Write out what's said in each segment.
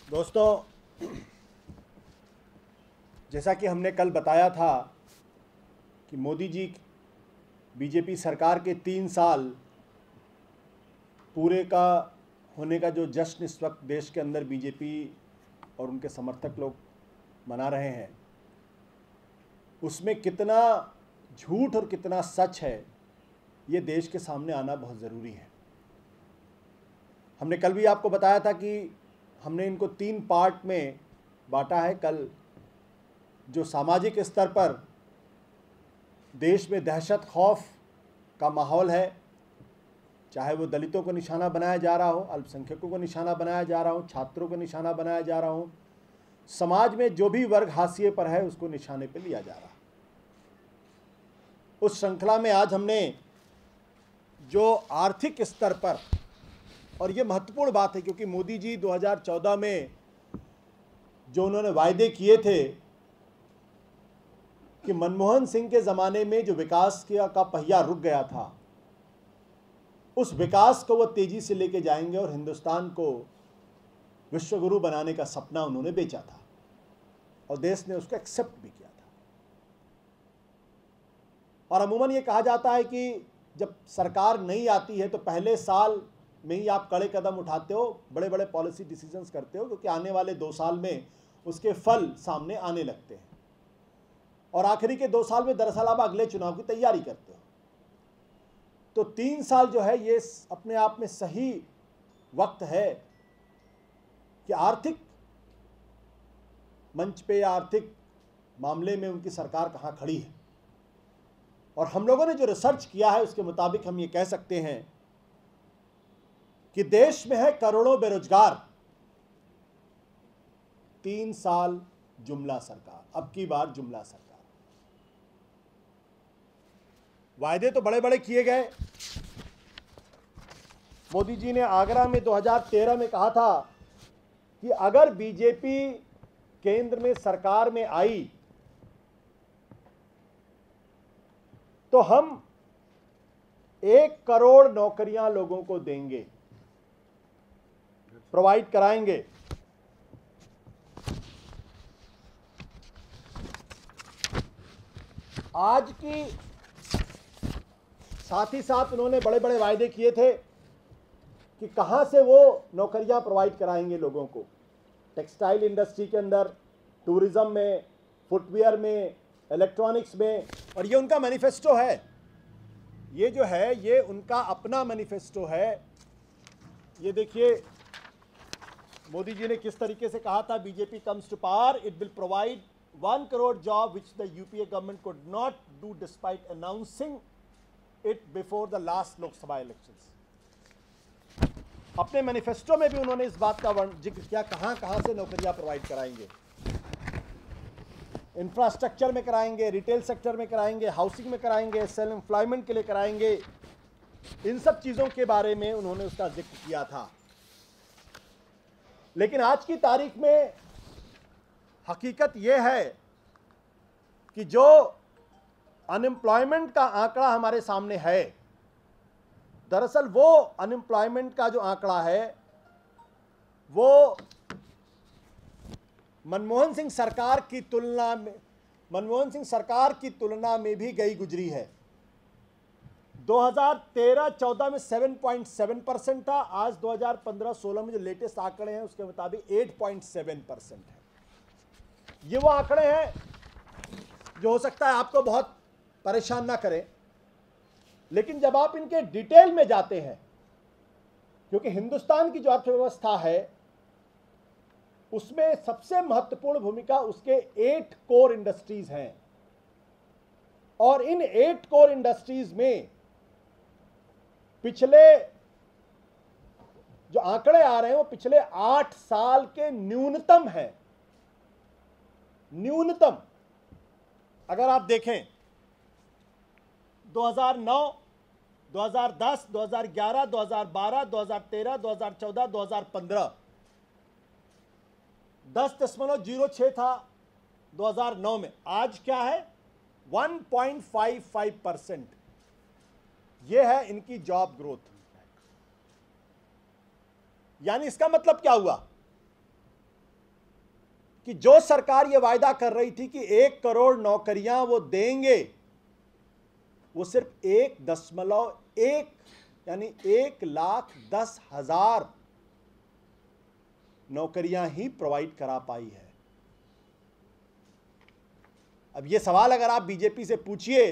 दोस्तों, जैसा कि हमने कल बताया था कि मोदी जी बीजेपी सरकार के 3 साल पूरे का होने का जो जश्न इस वक्त देश के अंदर बीजेपी और उनके समर्थक लोग मना रहे हैं, उसमें कितना झूठ और कितना सच है, ये देश के सामने आना बहुत ज़रूरी है। हमने कल भी आपको बताया था कि हमने इनको 3 पार्ट में बांटा है। कल जो सामाजिक स्तर पर देश में दहशत खौफ का माहौल है, चाहे वो दलितों को निशाना बनाया जा रहा हो, अल्पसंख्यकों को निशाना बनाया जा रहा हो, छात्रों को निशाना बनाया जा रहा हो, समाज में जो भी वर्ग हाशिए पर है उसको निशाने पर लिया जा रहा है। उस श्रृंखला में आज हमने जो आर्थिक स्तर पर, और ये महत्वपूर्ण बात है क्योंकि मोदी जी 2014 में जो उन्होंने वायदे किए थे कि मनमोहन सिंह के ज़माने में जो विकास का पहिया रुक गया था, उस विकास को वो तेज़ी से लेके जाएंगे और हिंदुस्तान को विश्वगुरु बनाने का सपना उन्होंने बेचा था और देश ने उसको एक्सेप्ट भी किया था। और अमूमन ये कहा जाता है कि जब सरकार नहीं आती है तो पहले साल में ही आप कड़े कदम उठाते हो, बड़े बड़े पॉलिसी डिसीजंस करते हो, क्योंकि आने वाले 2 साल में उसके फल सामने आने लगते हैं और आखिरी के 2 साल में दरअसल आप अगले चुनाव की तैयारी करते हो। तो 3 साल जो है ये अपने आप में सही वक्त है कि आर्थिक मंच पे या आर्थिक मामले में उनकी सरकार कहाँ खड़ी है। और हम लोगों ने जो रिसर्च किया है उसके मुताबिक हम ये कह सकते हैं कि देश में है करोड़ों बेरोजगार। 3 साल जुमला सरकार, अब की बार जुमला सरकार। वायदे तो बड़े बड़े किए गए। मोदी जी ने आगरा में 2013 में कहा था कि अगर बीजेपी केंद्र में सरकार में आई तो हम 1 करोड़ नौकरियां लोगों को देंगे, प्रोवाइड कराएंगे। आज की साथ ही साथ उन्होंने बड़े बड़े वायदे किए थे कि कहां से वो नौकरियां प्रोवाइड कराएंगे लोगों को। टेक्सटाइल इंडस्ट्री के अंदर, टूरिज्म में, फुटवियर में, इलेक्ट्रॉनिक्स में। और ये उनका मैनिफेस्टो है, ये जो है ये उनका अपना मैनिफेस्टो है। ये देखिए मोदी जी ने किस तरीके से कहा था, BJP comes to power, it will provide 1 crore job which the UPA government could not do despite announcing it before the last Lok Sabha elections. अपने मैनिफेस्टो में भी उन्होंने इस बात का जिक्र किया, कहां कहां से नौकरियां प्रोवाइड कराएंगे। इंफ्रास्ट्रक्चर में कराएंगे, रिटेल सेक्टर में कराएंगे, हाउसिंग में कराएंगे, सेल्फ एम्प्लॉयमेंट के लिए कराएंगे। इन सब चीजों के बारे में उन्होंने उसका जिक्र किया था। लेकिन आज की तारीख में हकीकत यह है कि जो अनएम्प्लॉयमेंट का आंकड़ा हमारे सामने है, दरअसल वो अनएम्प्लॉयमेंट का जो आंकड़ा है वो मनमोहन सिंह सरकार की तुलना में भी गई गुजरी है। 2013-14 में 7.7% था, आज 2015-16 में जो लेटेस्ट आंकड़े हैं उसके मुताबिक 8.7% है। ये वो आंकड़े हैं जो हो सकता है आपको बहुत परेशान ना करें, लेकिन जब आप इनके डिटेल में जाते हैं, क्योंकि हिंदुस्तान की जो अर्थव्यवस्था है उसमें सबसे महत्वपूर्ण भूमिका उसके 8 कोर इंडस्ट्रीज हैं और इन 8 कोर इंडस्ट्रीज में पिछले जो आंकड़े आ रहे हैं वो पिछले 8 साल के न्यूनतम हैं। न्यूनतम अगर आप देखें 2009, 2010, 2011, 2012, 2013, 2014, 2015 10.06 था 2009 में, आज क्या है 1.55%। यह है इनकी जॉब ग्रोथ। यानी इसका मतलब क्या हुआ कि जो सरकार ये वायदा कर रही थी कि 1 करोड़ नौकरियां वो देंगे, वो सिर्फ 1.1 यानी 1,10,000 नौकरियां ही प्रोवाइड करा पाई है। अब ये सवाल अगर आप बीजेपी से पूछिए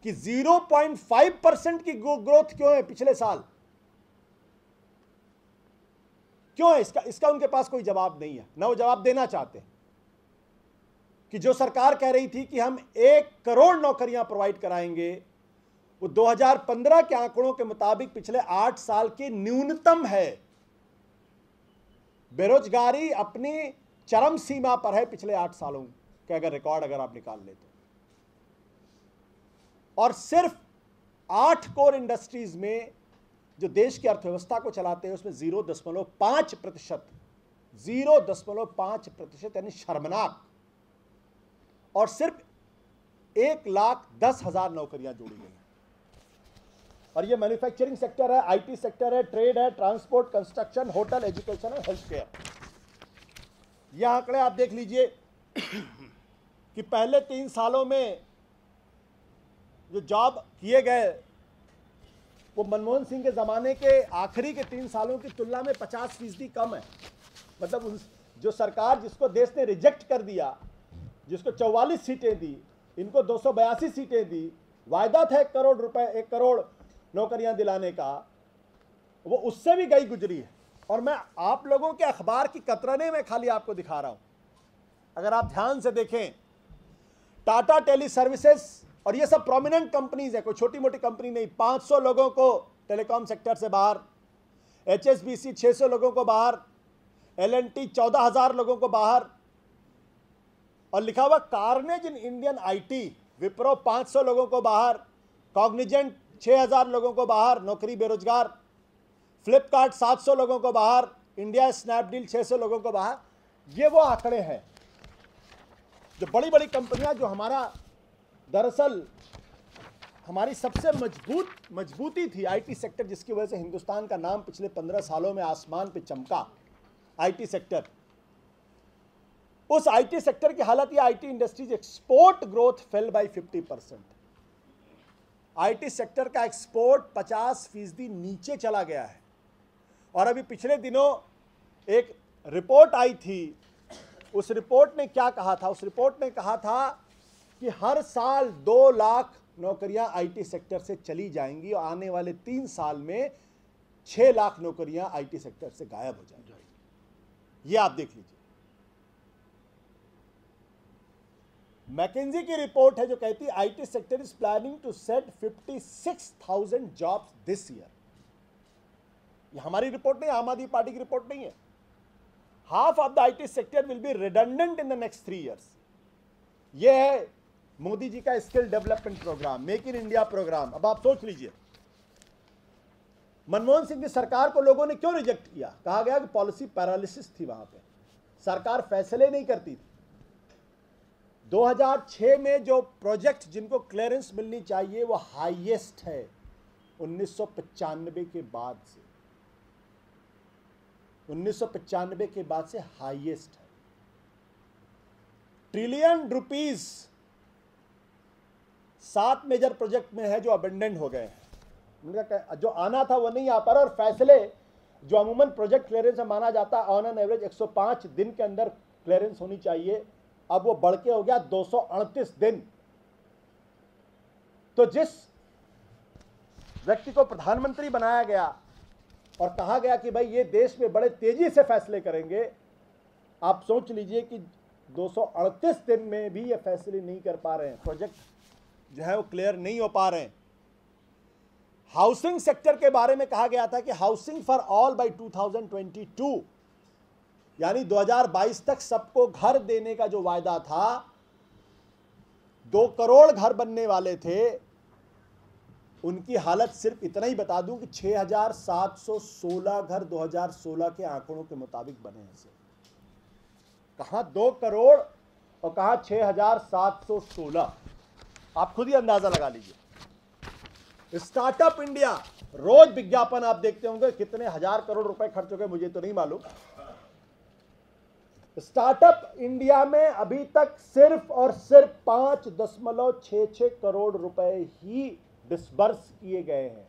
कि 0.5% की ग्रोथ क्यों है पिछले साल, क्यों है, इसका उनके पास कोई जवाब नहीं है, ना वो जवाब देना चाहते हैं। कि जो सरकार कह रही थी कि हम 1 करोड़ नौकरियां प्रोवाइड कराएंगे, वो 2015 के आंकड़ों के मुताबिक पिछले 8 साल की न्यूनतम है। बेरोजगारी अपनी चरम सीमा पर है पिछले 8 सालों के अगर रिकॉर्ड अगर आप निकाल ले तो। और सिर्फ 8 कोर इंडस्ट्रीज में जो देश की अर्थव्यवस्था को चलाते हैं उसमें 0.5%, 0.5% यानी शर्मनाक। और सिर्फ 1,10,000 नौकरियां जोड़ी गई हैं। और ये मैन्युफैक्चरिंग सेक्टर है, आईटी सेक्टर है, ट्रेड है, ट्रांसपोर्ट, कंस्ट्रक्शन, होटल, एजुकेशन और हेल्थ केयर। यह आंकड़े आप देख लीजिए कि पहले 3 सालों में जो जॉब किए गए वो मनमोहन सिंह के ज़माने के आखिरी के 3 सालों की तुलना में 50% कम है। मतलब जो सरकार जिसको देश ने रिजेक्ट कर दिया, जिसको 44 सीटें दी, इनको 282 सीटें दी, वायदा था 1 करोड़ रुपए, 1 करोड़ नौकरियां दिलाने का, वो उससे भी गई गुजरी है। और मैं आप लोगों के अखबार की कतरने में खाली आपको दिखा रहा हूं। अगर आप ध्यान से देखें, टाटा टेली सर्विसेज और ये सब प्रोमिनेंट कंपनीज है, कोई छोटी मोटी कंपनी नहीं। 500 लोगों को टेलीकॉम सेक्टर से बाहर, HSBC 600 लोगों को बाहर, L&T 14,000 लोगों को बाहर, और लिखा हुआ carnage in Indian IT, Wipro 500 लोगों को बाहर, कॉग्निजेंट 6,000 लोगों को बाहर, नौकरी बेरोजगार, फ्लिपकार्ट 700 लोगों को बाहर, इंडिया स्नैपडील 600 लोगों को बाहर। ये वो आंकड़े हैं जो बड़ी बड़ी कंपनियां, जो हमारा दरअसल हमारी सबसे मजबूती थी IT सेक्टर, जिसकी वजह से हिंदुस्तान का नाम पिछले 15 सालों में आसमान पे चमका, IT सेक्टर। उस IT सेक्टर की हालत, या IT industries export growth fell by 50%। IT sector का एक्सपोर्ट 50% नीचे चला गया है। और अभी पिछले दिनों एक रिपोर्ट आई थी, उस रिपोर्ट ने क्या कहा था? उस रिपोर्ट ने कहा था कि हर साल 2 लाख नौकरियां IT सेक्टर से चली जाएंगी और आने वाले 3 साल में 6 लाख नौकरियां IT सेक्टर से गायब हो जाएंगी। ये आप देख लीजिए। मैकेंजी की रिपोर्ट है जो कहती है IT sector is planning to set 56,000 jobs this year. ये हमारी रिपोर्ट नहीं, आम आदमी पार्टी की रिपोर्ट नहीं है। Half of the IT sector will be redundant in the next 3 years. ये है मोदी जी का skill development programme, make in India programme. अब आप सोच लीजिए, मनमोहन सिंह की सरकार को लोगों ने क्यों रिजेक्ट किया? कहा गया कि पॉलिसी पैरालिसिस थी, वहां पे सरकार फैसले नहीं करती थी। 2006 में जो प्रोजेक्ट जिनको क्लियरेंस मिलनी चाहिए वो हाईएस्ट है 1995 के बाद से। 1995 के बाद से हाईएस्ट है। ट्रिलियन रुपीस 7 मेजर प्रोजेक्ट में है जो अबेंडेंट हो गए हैं। उनका जो आना था वो नहीं आ पा रहा, और फैसले जो अमूमन प्रोजेक्ट क्लियरेंस में माना जाता है ऑन एन एवरेज 105 दिन के अंदर क्लियरेंस होनी चाहिए, अब वो बढ़ के हो गया 238 दिन। तो जिस व्यक्ति को प्रधानमंत्री बनाया गया और कहा गया कि भाई ये देश में बड़े तेजी से फैसले करेंगे, आप सोच लीजिए कि 238 दिन में भी ये फैसले नहीं कर पा रहे हैं, प्रोजेक्ट जो है वो क्लियर नहीं हो पा रहे हैं। हाउसिंग सेक्टर के बारे में कहा गया था कि हाउसिंग फॉर ऑल बाय 2022, यानी 2022 तक सबको घर देने का जो वायदा था, 2 करोड़ घर बनने वाले थे, उनकी हालत सिर्फ इतना ही बता दूं कि 6,716 घर 2016 के आंकड़ों के मुताबिक बने हैं। कहां 2 करोड़ और कहां 6,716, आप खुद ही अंदाजा लगा लीजिए। स्टार्टअप इंडिया, रोज विज्ञापन आप देखते होंगे, कितने हजार करोड़ रुपए खर्च हो गए मुझे तो नहीं मालूम। स्टार्टअप इंडिया में अभी तक सिर्फ और सिर्फ 5.66 करोड़ रुपए ही डिसबर्स किए गए हैं।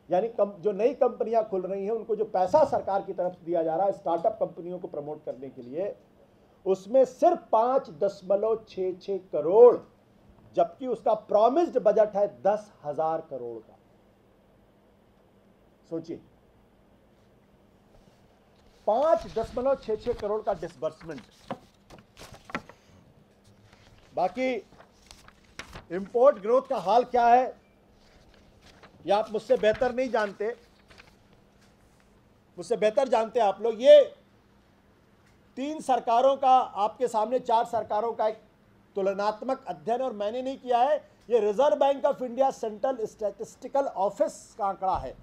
यानी जो नई कंपनियां खुल रही हैं उनको जो पैसा सरकार की तरफ से दिया जा रहा है स्टार्टअप कंपनियों को प्रमोट करने के लिए, उसमें सिर्फ 5.66 करोड़, जबकि उसका प्रॉमिस्ड बजट है 10,000 करोड़ का। सोचिए, 5.66 करोड़ का डिसबर्समेंट। बाकी इंपोर्ट ग्रोथ का हाल क्या है ये आप मुझसे बेहतर नहीं जानते, मुझसे बेहतर जानते हैं आप लोग। ये 3 सरकारों का आपके सामने, 4 सरकारों का एक तुलनात्मक अध्ययन, और मैंने नहीं किया है, ये reserve bank of India central statistical office का आंकड़ा है।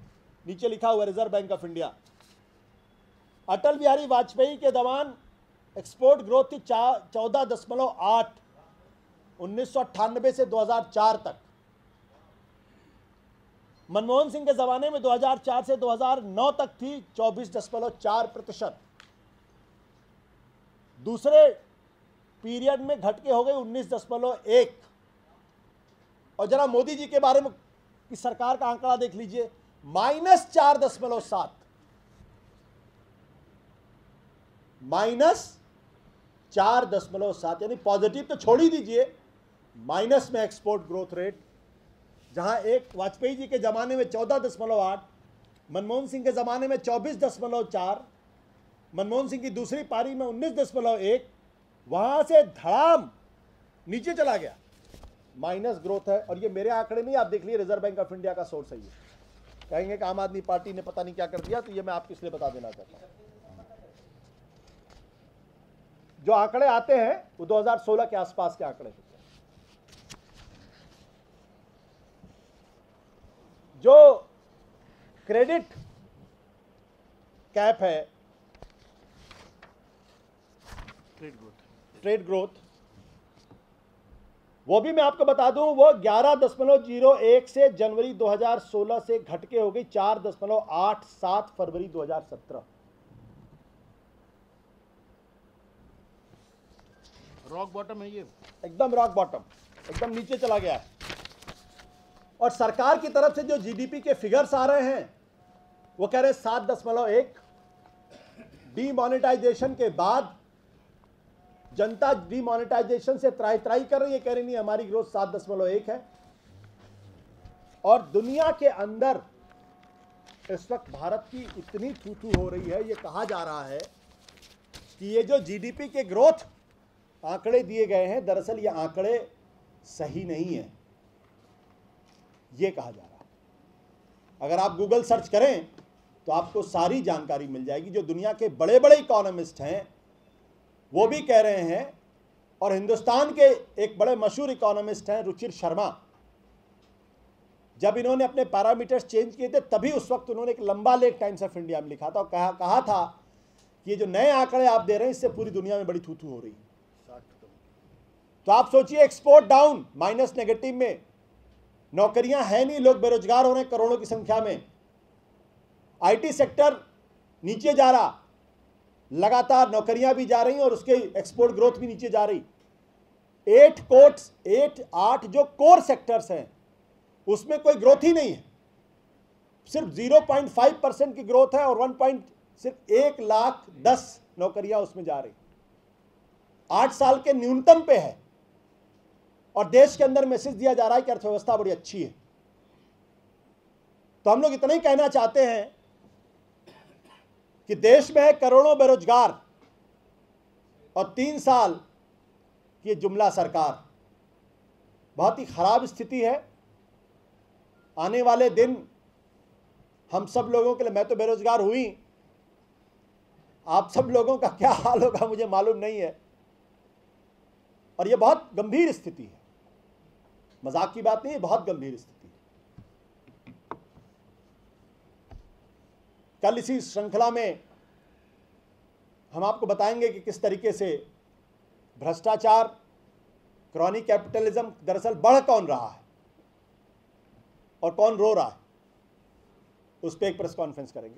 नीचे लिखा हुआ reserve bank of India. Atal Bihari Vajpayee के दौरान एक्सपोर्ट ग्रोथ थी 14.8 1998 से 2004 तक। मनमोहन सिंह के जमाने में 2004 से 2009 तक थी 24.4%। दूसरे पीरियड में घट के हो गई 19.1। और जरा मोदी जी के बारे में की सरकार का आंकड़ा देख लीजिए, -4.7, -4.7, यानी पॉजिटिव तो छोड़ ही दीजिए, माइनस में एक्सपोर्ट ग्रोथ रेट। जहां एक वाजपेयी जी के ज़माने में 14.8, मनमोहन सिंह के ज़माने में 24.4, मनमोहन सिंह की दूसरी पारी में 19.1, वहां से धड़ाम नीचे चला गया, माइनस ग्रोथ है। और ये मेरे आंकड़े नहीं, आप देख लीजिए, रिजर्व बैंक ऑफ इंडिया का सोर्स है ये। कहेंगे कि आम आदमी पार्टी ने पता नहीं क्या कर दिया, तो ये मैं आपको इसलिए बता देना चाहता हूं। जो आंकड़े आते हैं वो 2016 के आसपास के आंकड़े होते हैं। जो क्रेडिट कैप है, ट्रेड ग्रोथ, वो भी मैं आपको बता दूं, वो 11.01 से जनवरी 2016 से घट के हो गई 4.87 फरवरी 2017। रॉक बॉटम है ये, एकदम रॉक बॉटम, एकदम नीचे चला गया है। और सरकार की तरफ से जो जीडीपी के फिगर्स आ रहे हैं वो कह रहे हैं 7.1। डीमोनेटाइजेशन के बाद जनता डीमोनेटाइजेशन से त्राही त्राही कर रही है, कह रही नहीं हमारी ग्रोथ 7.1 है। और दुनिया के अंदर इस वक्त भारत की इतनी थू-थू हो रही है, ये कहा जा रहा है कि ये जो जीडीपी के ग्रोथ आंकड़े दिए गए हैं, दरअसल ये आंकड़े सही नहीं है, ये कहा जा रहा है। अगर आप गूगल सर्च करें तो आपको सारी जानकारी मिल जाएगी। जो दुनिया के बड़े बड़े इकोनॉमिस्ट हैं वो भी कह रहे हैं, और हिंदुस्तान के एक बड़े मशहूर इकोनॉमिस्ट हैं रुचिर शर्मा, जब इन्होंने अपने पैरामीटर्स चेंज किए थे तभी उस वक्त उन्होंने एक लंबा लेख टाइम्स ऑफ इंडिया में लिखा था और कहा था कि ये जो नए आंकड़े आप दे रहे हैं इससे पूरी दुनिया में बड़ी थू-थू हो रही है। तो आप सोचिए, एक्सपोर्ट डाउन, माइनस नेगेटिव में, नौकरियां हैं नहीं, लोग बेरोजगार हो रहे हैं करोड़ों की संख्या में, आईटी सेक्टर नीचे जा रहा, लगातार नौकरियां भी जा रही और उसके एक्सपोर्ट ग्रोथ भी नीचे जा रही। 8 जो कोर सेक्टर्स हैं उसमें कोई ग्रोथ ही नहीं है, सिर्फ 0.5% की ग्रोथ है, और सिर्फ 1,10,000 नौकरियां उसमें जा रही, 8 साल के न्यूनतम पे है। और देश के अंदर मैसेज दिया जा रहा है कि अर्थव्यवस्था बड़ी अच्छी है। तो हम लोग इतना ही कहना चाहते हैं कि देश में है करोड़ों बेरोजगार और 3 साल की जुमला सरकार, बहुत ही खराब स्थिति है। आने वाले दिन हम सब लोगों के लिए, मैं तो बेरोजगार हुई, आप सब लोगों का क्या हाल होगा मुझे मालूम नहीं है। और यह बहुत गंभीर स्थिति है, मजाक की बात नहीं है, बहुत गंभीर स्थिति है। कल इसी श्रृंखला में हम आपको बताएंगे कि किस तरीके से भ्रष्टाचार, क्रॉनी कैपिटलिज्म दरअसल बढ़ कौन रहा है और कौन रो रहा है, उस पर एक प्रेस कॉन्फ्रेंस करेंगे।